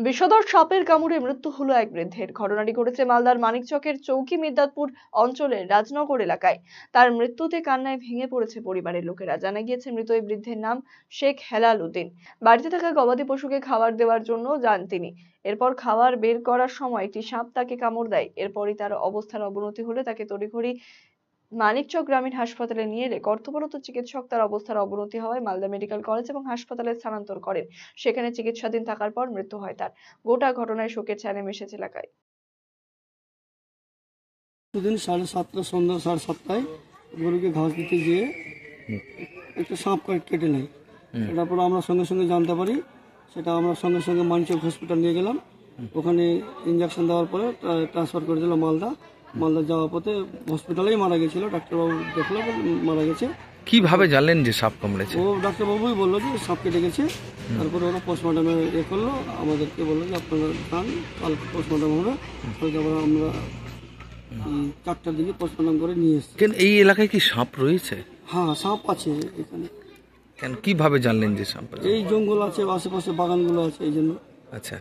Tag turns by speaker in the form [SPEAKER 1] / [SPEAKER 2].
[SPEAKER 1] বিষধর সাপের কামড়ে মৃত্যু হলো এক বৃদ্ধের। ঘটনাটি ঘটেছে মালদার মানিকচকের চৌকি মির্দাতপুর অঞ্চলের রাজনগর এলাকায়। তার মৃত্যুতে কান্নায় ভেঙে পড়েছে পরিবারের লোকেরা। জানা গিয়েছে মৃত ওই বৃদ্ধের নাম শেখ হেলাল উদ্দিন। বাড়িতে থাকা গবাদি পশুকে খাবার দেওয়ার জন্য যান তিনি। এরপর খাবার বের করার সময় একটি সাপ তাকে কামড় দেয়। এরপরই তার অবস্থার অবনতি হলে তাকে তড়িঘড়ি মানিকচক গ্রামীণ হাসপাতালে নিয়ে এলে কর্তব্যরত চিকিৎসক তার অবস্থার অবনতি হওয়ায় মালদা মেডিকেল কলেজ এবং হাসপাতালে স্থানান্তর করেন। সেখানে চিকিৎসাধীন থাকার পর মৃত্যু হয় তার। গোটা ঘটনায় শোকের ছায়া নেমে এসেছে এলাকায়।
[SPEAKER 2] দুদিন 7:30 সন্ধ্যা 7:30টায় গরুকে ঘাস দিতে গিয়ে একটা সাপ কেটে নেয়। তারপর আমরা সঙ্গে সঙ্গে জানতে পারি, সেটা আমরা সঙ্গে সঙ্গে মানিকচক হসপিটাল নিয়ে গেলাম। ওখানে ইঞ্জেকশন দেওয়ার পরে ট্রান্সফার করে দিল মালদা যাওয়ার পথে হসপিটালেই মারা গেছিল। ডাক্তারবাবু দেখলো মারা গেছে।
[SPEAKER 3] কিভাবে জানলেন যে সাপ কামড়েছে?
[SPEAKER 2] ও ডাক্তারবাবুই বললো যে সাপ কেটে গেছে। তারপরে ওরা পোস্টমর্টমে করলো, আমাদেরকে বললো যে আপনারা যান, কালকে পোস্টমর্টম হবে। কালকে আবার আমরা 4টার দিকে পোস্টমর্টম করে নিয়ে এসেছি।
[SPEAKER 3] এই এলাকায় কি সাপ রয়েছে?
[SPEAKER 2] হ্যাঁ, সাপ আছে এখানে।
[SPEAKER 3] কেন, কিভাবে জানলেন যে সাপ?
[SPEAKER 2] এই জঙ্গল আছে, আশেপাশে বাগানগুলো আছে, এই জন্য।
[SPEAKER 3] আচ্ছা।